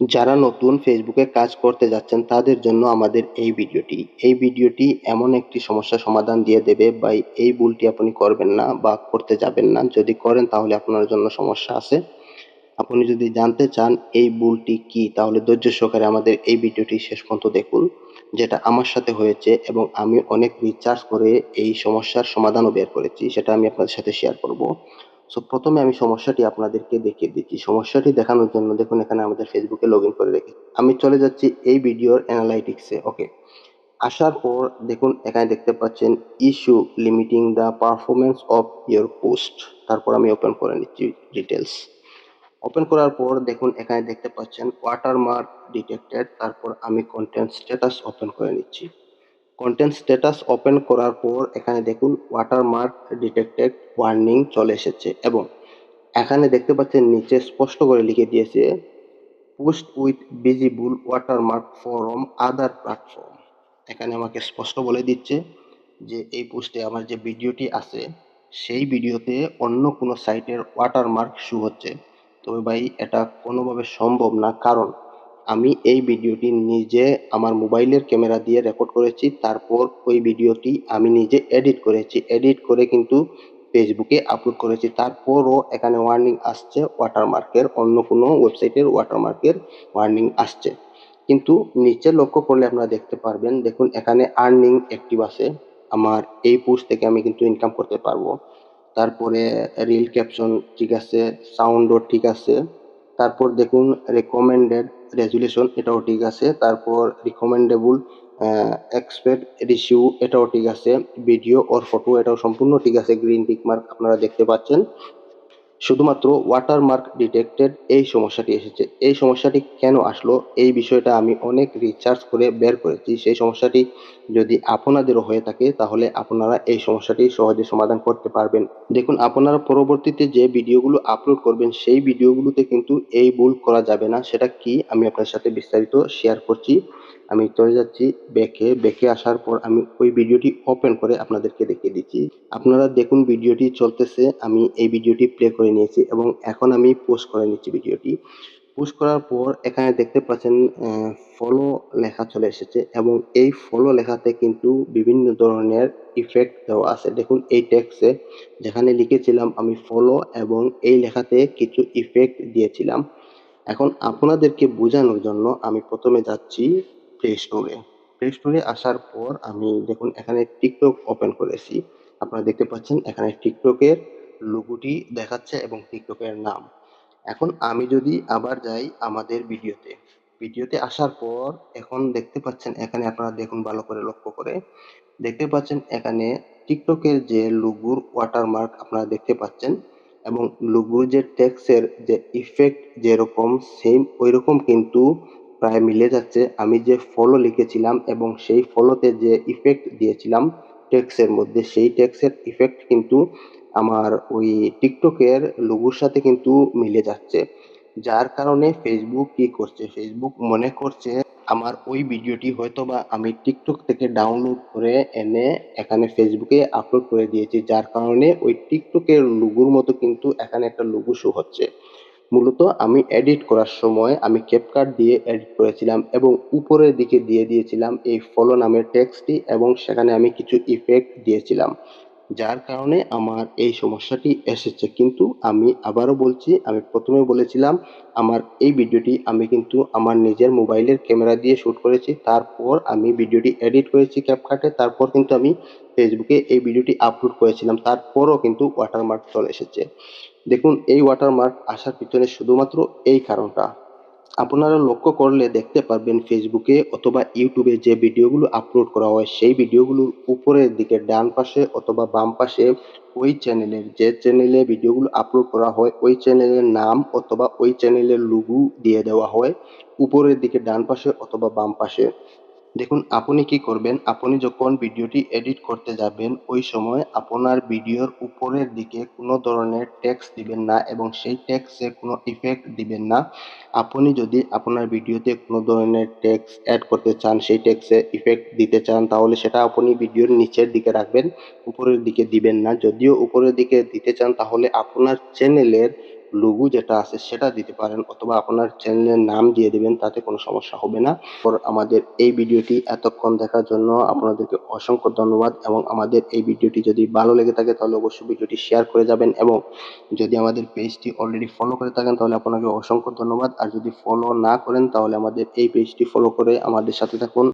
যারা নতুন ফেসবুকে কাজ করতে যাচ্ছেন তাদের জন্য আমাদের এই ভিডিওটি এমন একটি সমস্যার সমাধান দিয়ে দেবে বা এই ভুলটি আপনি করবেন না বা করতে যাবেন না। যদি করেন তাহলে আপনার জন্য সমস্যা আছে। আপনি যদি জানতে চান এই ভুলটি কি, তাহলে ধৈর্য সহকারে আমাদের এই ভিডিওটি শেষ পর্যন্ত দেখুন, যেটা আমার সাথে হয়েছে এবং আমি অনেক রিসার্চ করে এই সমস্যার সমাধানও বের করেছি, সেটা আমি আপনাদের সাথে শেয়ার করব। সো প্রথমে আমি সমস্যাটি আপনাদেরকে দেখিয়ে দিচ্ছি। সমস্যাটি দেখানোর জন্য দেখুন এখানে আমাদের ফেসবুকে লগ ইন করে রেখেছি। আমি চলে যাচ্ছি এই ভিডিওর অ্যানালাইটিক্সে। ওকে, আসার পর দেখুন এখানে দেখতে পাচ্ছেন issue limiting the performance of your post. তারপর আমি ওপেন করে নিচ্ছি ডিটেলস। ওপেন করার পর দেখুন এখানে দেখতে পাচ্ছেন ওয়াটারমার্ক ডিটেক্টেড। তারপর আমি কন্টেন্ট স্ট্যাটাস ওপেন করে নিচ্ছি। কন্টেন্ট স্ট্যাটাস ওপেন করার পর এখানে দেখুন ওয়াটারমার্ক ডিটেক্টেড ওয়ার্নিং চলে এসেছে এবং এখানে দেখতে পাচ্ছেন নিচে স্পষ্ট করে লিখে দিয়েছে post with visible watermark from other platform. এখানে আমাকে স্পষ্ট বলে দিচ্ছে যে এই পোস্টে আমার যে ভিডিওটি আছে সেই ভিডিওতে অন্য কোনো সাইটের ওয়াটারমার্ক শো হচ্ছে। তবে ভাই এটা কোনোভাবে সম্ভব না, কারণ আমি এই ভিডিওটি নিজে আমার মোবাইলের ক্যামেরা দিয়ে রেকর্ড করেছি। তারপর ওই ভিডিওটি আমি নিজে এডিট করেছি, এডিট করে কিন্তু ফেসবুকে আপলোড করেছি। তারপরও এখানে ওয়ার্নিং আসছে ওয়াটারমার্কের, অন্য কোনো ওয়েবসাইটের ওয়াটারমার্কের ওয়ার্নিং আসছে। কিন্তু নিচে লক্ষ্য করলে আপনারা দেখতে পারবেন, দেখুন এখানে আর্নিং অ্যাক্টিভ আছে। আমার এই পোস্ট থেকে আমি কিন্তু ইনকাম করতে পারবো। তারপরে রিল ক্যাপশন ঠিক আছে, সাউন্ডও ঠিক আছে। তারপর দেখুন রেকমেন্ডেড রেজুলেশন এটাও ঠিক আছে। তারপর রিকমেন্ডেবল এক্সপেক্ট রেশিও এটাও ঠিক আছে। ভিডিও ওর ফটো এটাও সম্পূর্ণ ঠিক আছে। গ্রিন টিক মার্ক আপনারা দেখতে পাচ্ছেন। শুধুমাত্র ওয়াটারমার্ক ডিটেক্টেড এই সমস্যাটি এসেছে। এই সমস্যাটি কেন আসলো এই বিষয়টা আমি অনেক রিসার্চ করে বের করেছি। সেই সমস্যাটি যদি আপনাদেরও হয়ে থাকে তাহলে আপনারা এই সমস্যাটি সহজে সমাধান করতে পারবেন। দেখুন আপনারা পরবর্তীতে যে ভিডিওগুলো আপলোড করবেন সেই ভিডিওগুলোতে কিন্তু এই ভুল করা যাবে না। সেটা কি আমি আপনার সাথে বিস্তারিত শেয়ার করছি। আমি চলে যাচ্ছি ব্যাকে আসার পর আমি ওই ভিডিওটি ওপেন করে আপনাদেরকে দেখিয়ে দিচ্ছি। আপনারা দেখুন ভিডিওটি চলতেছে, আমি এই ভিডিওটি প্লে করে নিয়েছি এবং এখন আমি পোস্ট করে নিচ্ছি ভিডিওটি। পোস্ট করার পর এখানে দেখতে পাচ্ছেন ফলো লেখা চলে এসেছে এবং এই ফলো লেখাতে কিন্তু বিভিন্ন ধরনের ইফেক্ট দেওয়া আছে। দেখুন এই টেক্সটে যেখানে লিখেছিলাম আমি ফলো এবং এই লেখাতে কিছু ইফেক্ট দিয়েছিলাম। এখন আপনাদেরকে বোঝানোর জন্য আমি প্রথমে যাচ্ছি প্লে স্টোরে। প্লে স্টোরে আসার পর আমি দেখুন এখানে টিকটক ওপেন করেছি। আপনারা দেখতে পাচ্ছেন এখানে টিকটকের লোগোটি দেখাচ্ছে এবং টিকটকের নাম। এখন আমি যদি আবার যাই আমাদের ভিডিওতে আসার পর এখন দেখতে পাচ্ছেন এখানে আপনারা দেখুন ভালো করে লক্ষ্য করে দেখতে পাচ্ছেন এখানে টিকটকের যে লোগোর ওয়াটারমার্ক আপনারা দেখতে পাচ্ছেন এবং লোগোর যে টেক্সটের যে ইফেক্ট যেরকম সেম ওইরকম কিন্তু প্রায় মিলে যাচ্ছে। আমি যে ফলো লিখেছিলাম এবং সেই ফলোতে যে ইফেক্ট দিয়েছিলাম টেক্সের মধ্যে সেই টেক্সের ইফেক্ট কিন্তু আমার ওই টিকটকের লোগোর সাথে কিন্তু মিলে যাচ্ছে। যার কারণে ফেসবুক কি করছে, ফেসবুক মনে করছে আমার ওই ভিডিওটি হয়তোবা আমি টিকটক থেকে ডাউনলোড করে এনে এখানে ফেসবুকে আপলোড করে দিয়েছি, যার কারণে ওই টিকটকের লোগোর মতো কিন্তু এখানে একটা লোগো শো হচ্ছে। মূলত আমি এডিট করার সময় আমি ক্যাপকাট দিয়ে এডিট করেছিলাম এবং উপরের দিকে দিয়ে দিয়েছিলাম এই ফলো নামের টেক্সটটি এবং সেখানে আমি কিছু ইফেক্ট দিয়েছিলাম, যার কারণে আমার এই সমস্যাটি এসেছে। কিন্তু আমি আবারও বলছি, আমি প্রথমে বলেছিলাম আমার এই ভিডিওটি আমি কিন্তু আমার নিজের মোবাইলের ক্যামেরা দিয়ে শুট করেছি। তারপর আমি ভিডিওটি এডিট করেছি ক্যাপকাটে। তারপর কিন্তু আমি ফেসবুকে এই ভিডিওটি আপলোড করেছিলাম। তারপরও কিন্তু ওয়াটারমার্ক চলে এসেছে। দেখুন এই ওয়াটারমার্ক আসার পিছনে শুধুমাত্র এই কারণটা। আপনারা লক্ষ্য করলে দেখতে পারবেন ফেসবুকে অথবা ইউটিউবে যে ভিডিওগুলো আপলোড করা হয় সেই ভিডিওগুলোর উপরের দিকে ডান পাশে অথবা বাম পাশে ওই চ্যানেলের যে চ্যানেলে ভিডিওগুলো আপলোড করা হয় ওই চ্যানেলের নাম অথবা ওই চ্যানেলের লোগো দিয়ে দেওয়া হয় উপরের দিকে ডান পাশে অথবা বাম পাশে। দেখুন আপনি কি করবেন, আপনি যখন ভিডিওটি এডিট করতে যাবেন ওই সময় আপনার ভিডিওর উপরের দিকে কোনো ধরনের টেক্সট দিবেন না এবং সেই টেক্সটে কোনো ইফেক্ট দিবেন না। আপনি যদি আপনার ভিডিওতে কোনো ধরনের টেক্সট অ্যাড করতে চান, সেই টেক্সটে ইফেক্ট দিতে চান, তাহলে সেটা আপনি ভিডিওর নিচের দিকে রাখবেন, উপরের দিকে দিবেন না। যদিও উপরের দিকে দিতে চান তাহলে আপনার চ্যানেলের লোগো যেটা আছে সেটা দিতে পারেন, অথবা আপনার চ্যানেলের নাম দিয়ে দিবেন, তাতে কোনো সমস্যা হবে না। আমাদের এই ভিডিওটি এতক্ষণ দেখার জন্য আপনাদেরকে অসংখ্য ধন্যবাদ, এবং আমাদের এই ভিডিওটি যদি ভালো লেগে থাকে তাহলে অবশ্যই ভিডিওটি শেয়ার করে যাবেন, এবং যদি আমাদের পেজটি অলরেডি ফলো করে থাকেন তাহলে আপনাকে অসংখ্য ধন্যবাদ। আর যদি ফলো না করেন তাহলে আমাদের এই পেজটি ফলো করে আমাদের সাথে থাকুন।